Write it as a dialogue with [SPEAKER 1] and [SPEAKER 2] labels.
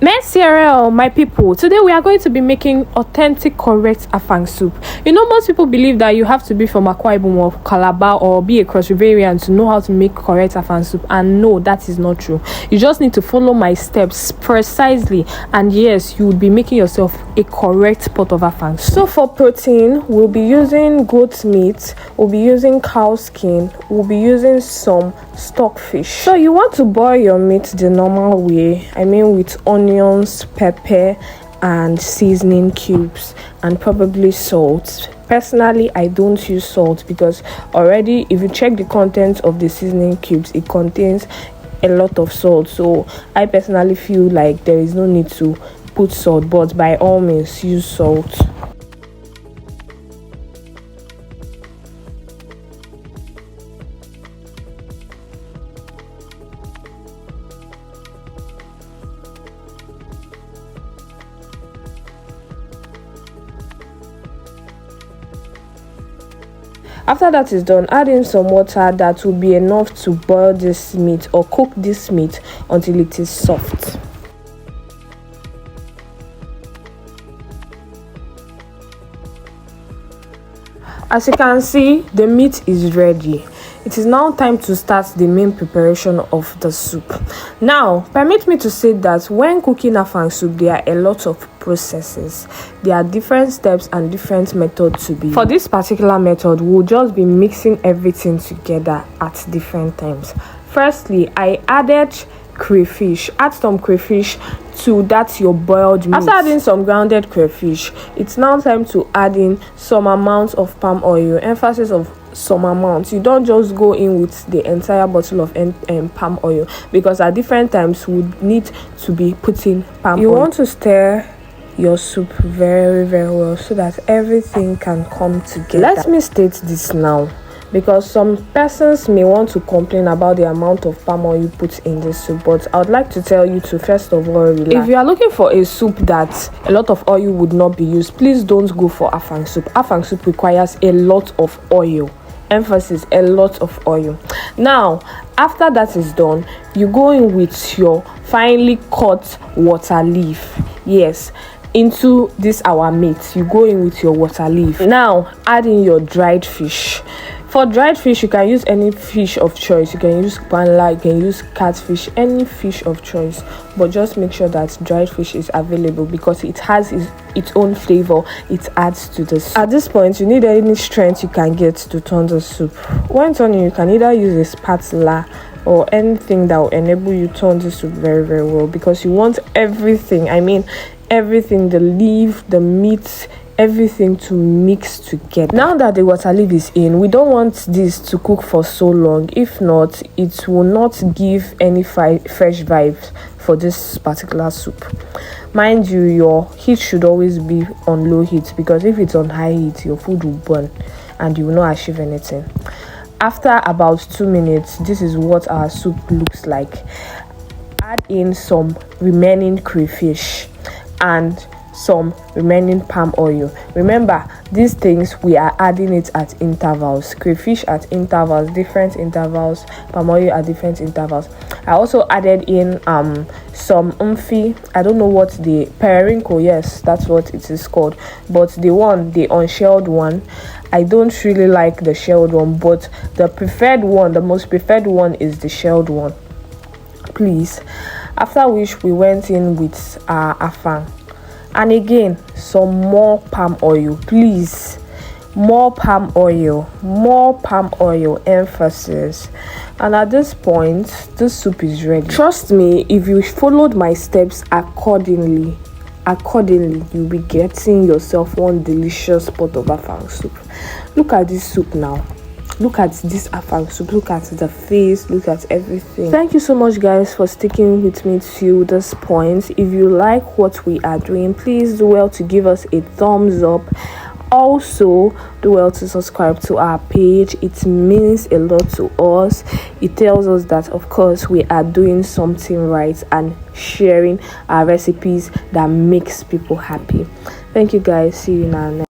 [SPEAKER 1] Merci, my people. Today we are going to be making authentic, correct afang soup. You know, most people believe that you have to be from Akwa Ibom or Calabar or be a cross riverian to know how to make correct afang soup. And no, that is not true. You just need to follow my steps precisely. And yes, you will be making yourself a correct pot of afang soup. So for protein, we'll be using goat meat. We'll be using cow skin. We'll be using some stockfish. So you want to boil your meat the normal way. I mean with onions, pepper and seasoning cubes and probably salt. Personally, I don't use salt because already if you check the contents of the seasoning cubes, it contains a lot of salt. So I personally feel like there is no need to put salt, but by all means use salt. After that is done, add in some water that will be enough to boil this meat or cook this meat until it is soft. As you can see, the meat is ready. It is now time to start the main preparation of the soup. Now, permit me to say that when cooking afang soup, there are a lot of processes. There are different steps and different methods to be. For this particular method, we'll just be mixing everything together at different times. Firstly, I added crayfish. Add some crayfish to that your boiled meat. After adding some grounded crayfish, it's now time to add in some amount of palm oil. Emphasis of some amount. You don't just go in with the entire bottle of palm oil, because at different times we need to be putting palm oil. You want to stir your soup very well so that everything can come together. Let me state this now, because some persons may want to complain about the amount of palm oil you put in this soup, but I would like to tell you to first of all relax. If you are looking for a soup that a lot of oil would not be used, please don't go for afang soup. Afang soup requires a lot of oil. Emphasis, a lot of oil. Now, after that is done, you go in with your finely cut water leaf. Yes, into this our meat, you go in with your water leaf. Now add in your dried fish. For dried fish, you can use any fish of choice. You can use panla, you can use catfish, any fish of choice, but just make sure that dried fish is available because it has its own flavor. It adds to this. At this point, you need any strength you can get to turn the soup. When turning, you can either use a spatula or anything that will enable you turn this soup very well, because you want everything, I mean everything, the leaf, the meat, everything to mix together. Now that the water leaf is in, we don't want this to cook for so long. If not, it will not give any fresh vibes for this particular soup. Mind you, your heat should always be on low heat, because if it's on high heat, your food will burn and you will not achieve anything. After about 2 minutes, this is what our soup looks like. Add in some remaining crayfish and some remaining palm oil. Remember, these things we are adding it at intervals. Crayfish at intervals, different intervals, palm oil at different intervals. I also added in some umfi. I don't know what the periwinkle, yes, that's what it is called, but the unshelled one, I don't really like the shelled one, but the most preferred one is the shelled one, please. After which we went in with our afang. And again, some more palm oil, please. More palm oil, emphasis. And at this point, this soup is ready. Trust me, if you followed my steps accordingly, you'll be getting yourself one delicious pot of afang soup. Look at this soup now. Look at this afang soup. Look at the face. Look at everything. Thank you so much, guys, for sticking with me to this point. If you like what we are doing, please do well to give us a thumbs up. Also, do well to subscribe to our page. It means a lot to us. It tells us that, of course, we are doing something right and sharing our recipes that makes people happy. Thank you, guys. See you in our next